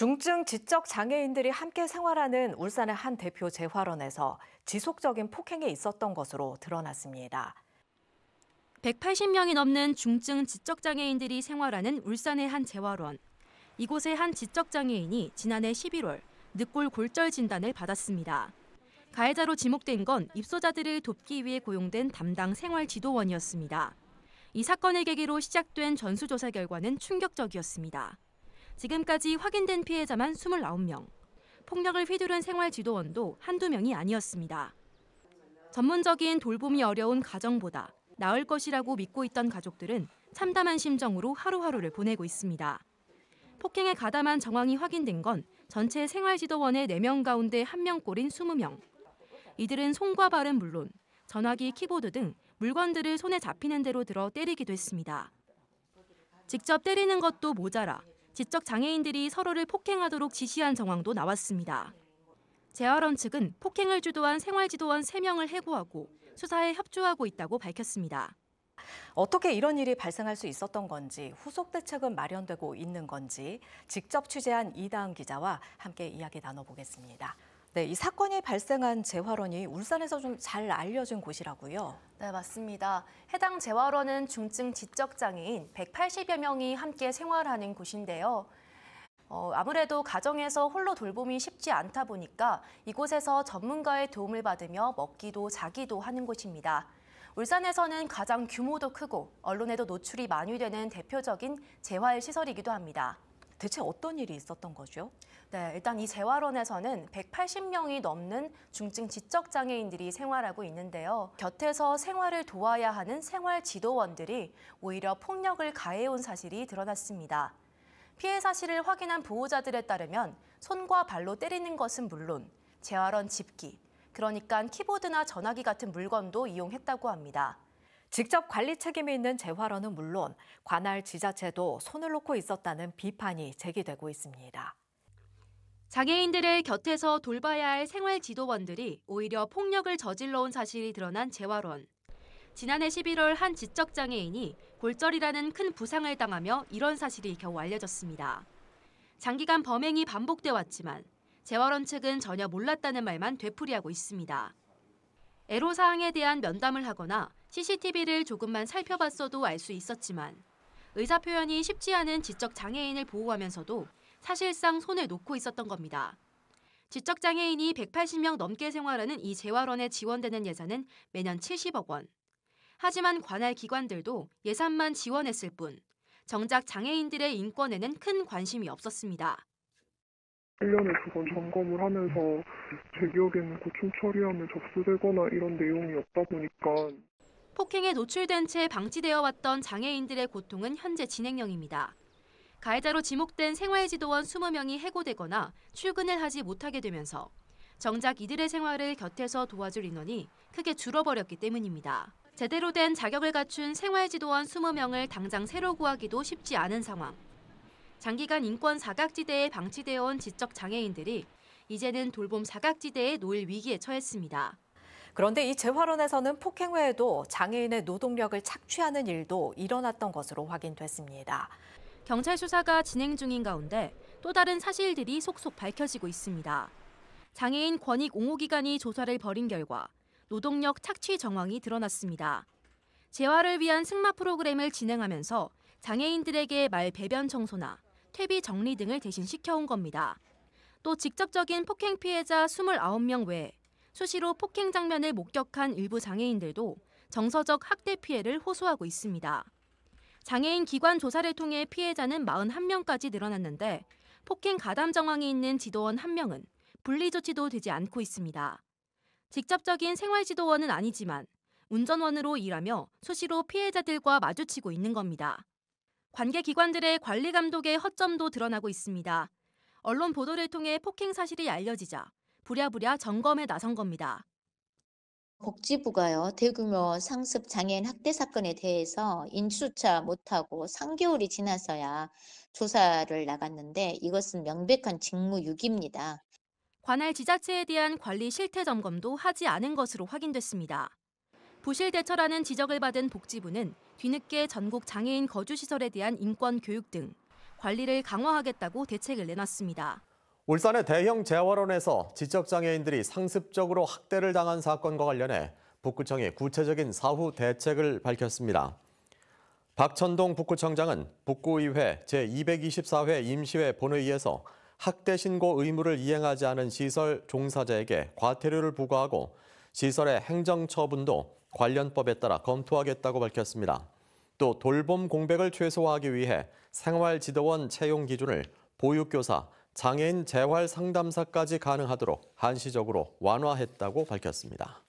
중증 지적 장애인들이 함께 생활하는 울산의 한 대표 재활원에서 지속적인 폭행이 있었던 것으로 드러났습니다. 180명이 넘는 중증 지적장애인들이 생활하는 울산의 한 재활원. 이곳의 한 지적장애인이 지난해 11월 늑골 골절 진단을 받았습니다. 가해자로 지목된 건 입소자들을 돕기 위해 고용된 담당 생활지도원이었습니다. 이 사건을 계기로 시작된 전수조사 결과는 충격적이었습니다. 지금까지 확인된 피해자만 29명. 폭력을 휘두른 생활지도원도 한두 명이 아니었습니다. 전문적인 돌봄이 어려운 가정보다 나을 것이라고 믿고 있던 가족들은 참담한 심정으로 하루하루를 보내고 있습니다. 폭행에 가담한 정황이 확인된 건 전체 생활지도원의 4명 가운데 1명꼴인 20명. 이들은 손과 발은 물론 전화기, 키보드 등 물건들을 손에 잡히는 대로 들어 때리기도 했습니다. 직접 때리는 것도 모자라 지적 장애인들이 서로를 폭행하도록 지시한 정황도 나왔습니다. 재활원 측은 폭행을 주도한 생활지도원 3명을 해고하고 수사에 협조하고 있다고 밝혔습니다. 어떻게 이런 일이 발생할 수 있었던 건지, 후속 대책은 마련되고 있는 건지 직접 취재한 이다은 기자와 함께 이야기 나눠보겠습니다. 네, 이 사건이 발생한 재활원이 울산에서 좀 잘 알려진 곳이라고요? 네, 맞습니다. 해당 재활원은 중증 지적장애인 180여 명이 함께 생활하는 곳인데요. 아무래도 가정에서 홀로 돌봄이 쉽지 않다 보니까 이곳에서 전문가의 도움을 받으며 먹기도 자기도 하는 곳입니다. 울산에서는 가장 규모도 크고 언론에도 노출이 많이 되는 대표적인 재활시설이기도 합니다. 대체 어떤 일이 있었던 거죠? 네, 일단 이 재활원에서는 180명이 넘는 중증 지적장애인들이 생활하고 있는데요. 곁에서 생활을 도와야 하는 생활지도원들이 오히려 폭력을 가해온 사실이 드러났습니다. 피해 사실을 확인한 보호자들에 따르면 손과 발로 때리는 것은 물론 재활원 집기, 그러니까 키보드나 전화기 같은 물건도 이용했다고 합니다. 직접 관리 책임이 있는 재활원은 물론 관할 지자체도 손을 놓고 있었다는 비판이 제기되고 있습니다. 장애인들을 곁에서 돌봐야 할 생활지도원들이 오히려 폭력을 저질러온 사실이 드러난 재활원. 지난해 11월 한 지적장애인이 골절이라는 큰 부상을 당하며 이런 사실이 겨우 알려졌습니다. 장기간 범행이 반복돼 왔지만 재활원 측은 전혀 몰랐다는 말만 되풀이하고 있습니다. 애로사항에 대한 면담을 하거나 CCTV를 조금만 살펴봤어도 알 수 있었지만 의사표현이 쉽지 않은 지적장애인을 보호하면서도 사실상 손을 놓고 있었던 겁니다. 지적장애인이 180명 넘게 생활하는 이 재활원에 지원되는 예산은 매년 70억 원. 하지만 관할 기관들도 예산만 지원했을 뿐 정작 장애인들의 인권에는 큰 관심이 없었습니다. 1년에 2번 점검을 하면서 제 기억에는 고충 처리하면 접수되거나 이런 내용이 없다 보니까 폭행에 노출된 채 방치되어 왔던 장애인들의 고통은 현재 진행형입니다. 가해자로 지목된 생활지도원 20명이 해고되거나 출근을 하지 못하게 되면서 정작 이들의 생활을 곁에서 도와줄 인원이 크게 줄어버렸기 때문입니다. 제대로 된 자격을 갖춘 생활지도원 20명을 당장 새로 구하기도 쉽지 않은 상황. 장기간 인권 사각지대에 방치되어 온 지적 장애인들이 이제는 돌봄 사각지대에 놓일 위기에 처했습니다. 그런데 이 재활원에서는 폭행 외에도 장애인의 노동력을 착취하는 일도 일어났던 것으로 확인됐습니다. 경찰 수사가 진행 중인 가운데 또 다른 사실들이 속속 밝혀지고 있습니다. 장애인 권익 옹호기관이 조사를 벌인 결과 노동력 착취 정황이 드러났습니다. 재활을 위한 승마 프로그램을 진행하면서 장애인들에게 말 배변 청소나 퇴비 정리 등을 대신 시켜온 겁니다. 또 직접적인 폭행 피해자 29명 외에 수시로 폭행 장면을 목격한 일부 장애인들도 정서적 학대 피해를 호소하고 있습니다. 장애인 기관 조사를 통해 피해자는 41명까지 늘어났는데 폭행 가담 정황이 있는 지도원 1명은 분리 조치도 되지 않고 있습니다. 직접적인 생활지도원은 아니지만 운전원으로 일하며 수시로 피해자들과 마주치고 있는 겁니다. 관계기관들의 관리 감독의 허점도 드러나고 있습니다. 언론 보도를 통해 폭행 사실이 알려지자 부랴부랴 점검에 나선 겁니다. 복지부가요, 대규모 상습 장애인 학대 사건에 대해서 인수조차 못하고 3개월이 지나서야 조사를 나갔는데 이것은 명백한 직무유기입니다. 관할 지자체에 대한 관리 실태 점검도 하지 않은 것으로 확인됐습니다. 부실 대처라는 지적을 받은 복지부는 뒤늦게 전국 장애인 거주시설에 대한 인권 교육 등 관리를 강화하겠다고 대책을 내놨습니다. 울산의 대형 재활원에서 지적장애인들이 상습적으로 학대를 당한 사건과 관련해 북구청이 구체적인 사후 대책을 밝혔습니다. 박천동 북구청장은 북구의회 제224회 임시회 본회의에서 학대 신고 의무를 이행하지 않은 시설 종사자에게 과태료를 부과하고 시설의 행정처분도 관련법에 따라 검토하겠다고 밝혔습니다. 또 돌봄 공백을 최소화하기 위해 생활지도원 채용 기준을 보육교사, 장애인 재활 상담사까지 가능하도록 한시적으로 완화했다고 밝혔습니다.